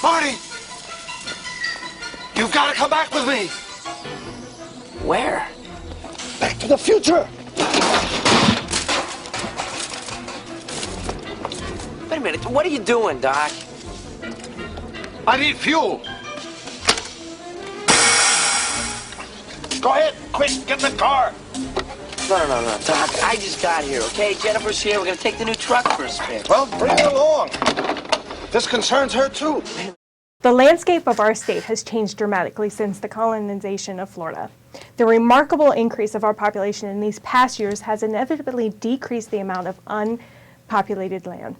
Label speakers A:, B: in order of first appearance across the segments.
A: Marty! You've got to come back with me!
B: Where?
A: Back to the future!
B: Wait a minute, what are you doing, Doc?
A: I need fuel! Go ahead, quick, get in the car!
B: No, Doc, I just got here, okay? Jennifer's here, we're gonna take the new truck for a spin.
A: Well, bring her along. This concerns her, too.
C: The landscape of our state has changed dramatically since the colonization of Florida. The remarkable increase of our population in these past years has inevitably decreased the amount of unpopulated land.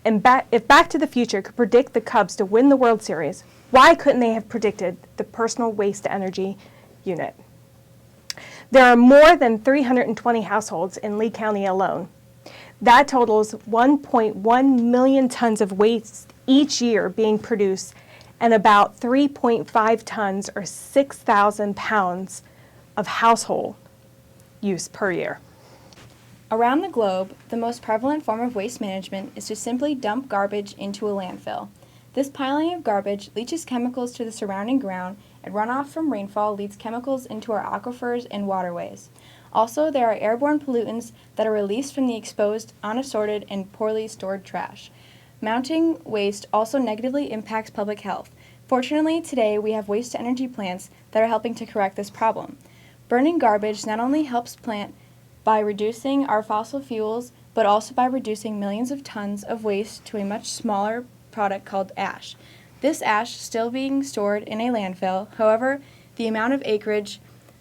C: And if Back to the Future could predict the Cubs to win the World Series, why couldn't they have predicted the personal waste-to-energy unit? There are more than 320 households in Lee County alone. That totals 1.1 million tons of waste each year being produced and about 3.5 tons or 6,000 pounds of household use per year.
D: Around the globe, the most prevalent form of waste management is to simply dump garbage into a landfill. This piling of garbage leaches chemicals to the surrounding ground, and runoff from rainfall leads chemicals into our aquifers and waterways. Also, there are airborne pollutants that are released from the exposed, unassorted, and poorly stored trash. Mounting waste also negatively impacts public health. Fortunately, today we have waste-to-energy plants that are helping to correct this problem. Burning garbage not only helps plant by reducing our fossil fuels, but also by reducing millions of tons of waste to a much smaller product called ash. This ash is still being stored in a landfill. However, the amount of acreage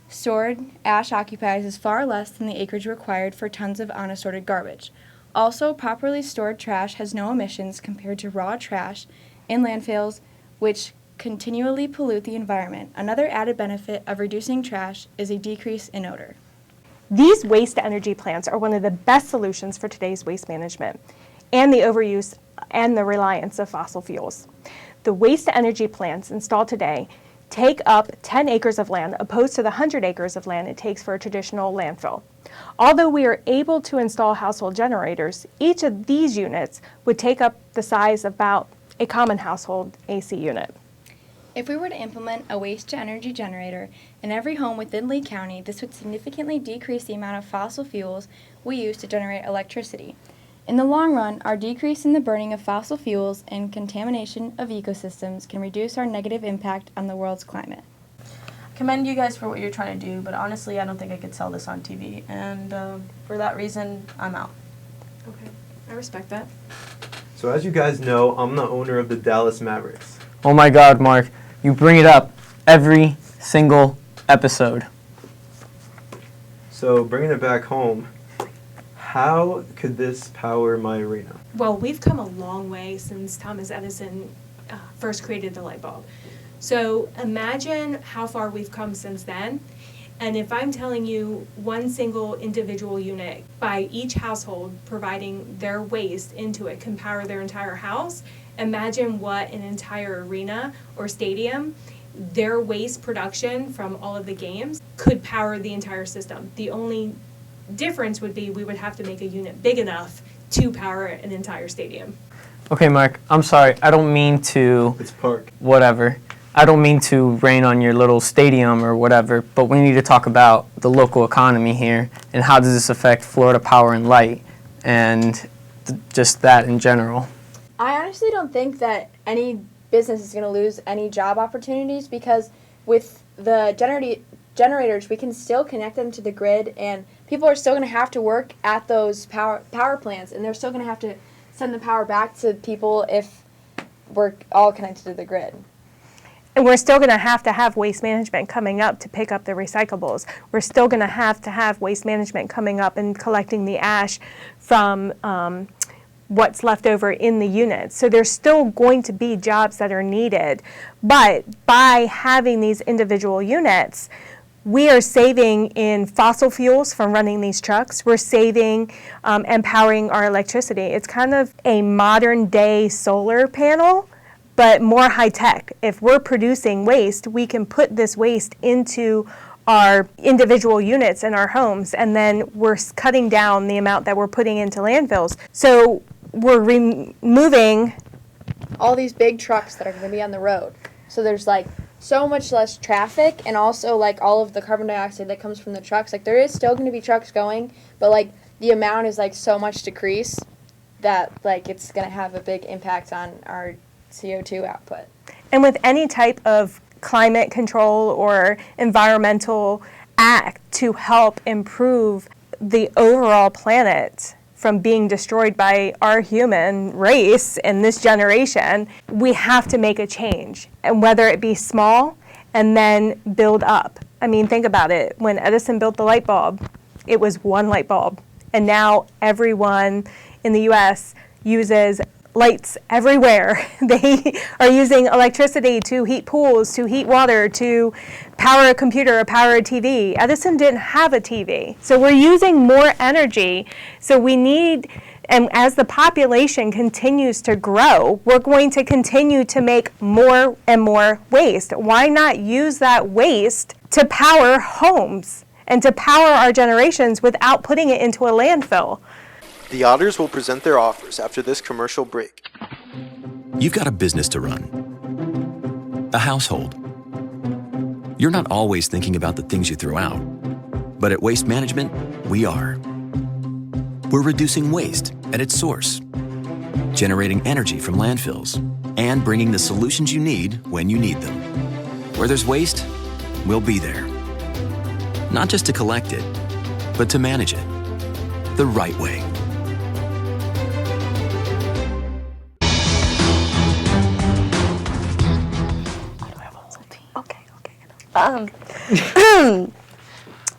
D: stored ash occupies is far less than the acreage required for tons of unassorted garbage. Also, properly stored trash has no emissions compared to raw trash in landfills, which continually pollute the environment. Another added benefit of reducing trash is a decrease in odor.
C: These waste-to-energy plants are one of the best solutions for today's waste management and the overuse and the reliance of fossil fuels. The waste-to-energy plants installed today take up 10 acres of land opposed to the 100 acres of land it takes for a traditional landfill. Although we are able to install household generators, each of these units would take up the size of about a common household AC unit.
D: If we were to implement a waste-to-energy generator in every home within Lee County, this would significantly decrease the amount of fossil fuels we use to generate electricity. In the long run, our decrease in the burning of fossil fuels and contamination of ecosystems can reduce our negative impact on the world's climate.
E: I commend you guys for what you're trying to do, but honestly, I don't think I could sell this on TV, and for that reason, I'm out.
C: Okay, I respect that.
F: So as you guys know, I'm the owner of the Dallas Mavericks.
G: Oh my God, Mark, you bring it up every single episode.
F: So bringing it back home, how could this power my arena?
C: Well, we've come a long way since Thomas Edison first created the light bulb. So imagine how far we've come since then. And if I'm telling you one single individual unit by each household providing their waste into it can power their entire house, imagine what an entire arena or stadium, their waste production from all of the games could power the entire system. The only difference would be we would have to make a unit big enough to power an entire stadium.
G: Okay, Mark, I'm sorry. I don't mean to...
F: It's park.
G: Whatever. I don't mean to rain on your little stadium or whatever, but we need to talk about the local economy here and how does this affect Florida Power and Light and just that in general.
D: I honestly don't think that any business is going to lose any job opportunities because with the generators, we can still connect them to the grid, and people are still going to have to work at those power plants, and they're still going to have to send the power back to people if we're all connected to the grid.
C: And we're still going to have waste management coming up to pick up the recyclables. We're still going to have waste management coming up and collecting the ash from what's left over in the units. So there's still going to be jobs that are needed. But by having these individual units, we are saving in fossil fuels from running these trucks. We're saving and powering our electricity. It's kind of a modern day solar panel, but more high tech. If we're producing waste, we can put this waste into our individual units in our homes, and then we're cutting down the amount that we're putting into landfills. So we're removing
D: all these big trucks that are going to be on the road. So there's like so much less traffic, and also like all of the carbon dioxide that comes from the trucks. Like there is still going to be trucks going, but like the amount is like so much decreased that like it's going to have a big impact on our CO2 output.
C: And with any type of climate control or environmental act to help improve the overall planet from being destroyed by our human race in this generation, we have to make a change. And whether it be small and then build up. I mean, think about it. When Edison built the light bulb, it was one light bulb. And now everyone in the US uses lights everywhere. They are using electricity to heat pools, to heat water, to power a computer or power a TV. Edison didn't have a TV. So we're using more energy. So we need, and as the population continues to grow, we're going to continue to make more and more waste. Why not use that waste to power homes and to power our generations without putting it into a landfill?
F: The Otters will present their offers after this commercial break.
H: You've got a business to run, a household. You're not always thinking about the things you throw out, but at Waste Management, we are. We're reducing waste at its source, generating energy from landfills, and bringing the solutions you need when you need them. Where there's waste, we'll be there. Not just to collect it, but to manage it the right way.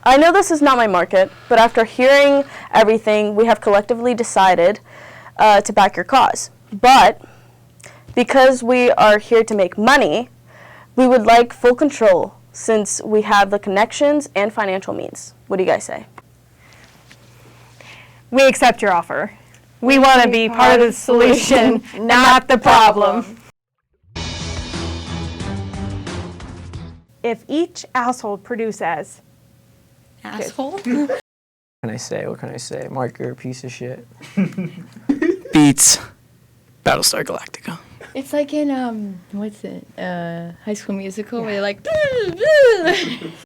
I: I know this is not my market, but after hearing everything, we have collectively decided to back your cause. But because we are here to make money, we would like full control since we have the connections and financial means. What do you guys say?
C: We accept your offer. We want to be part of the solution, not the problem. If each household produces
E: Asshole.
G: What can I say? What can I say? Mark, you're a piece of shit. Beats Battlestar Galactica.
D: It's like in, what's it, High School Musical, where you're like,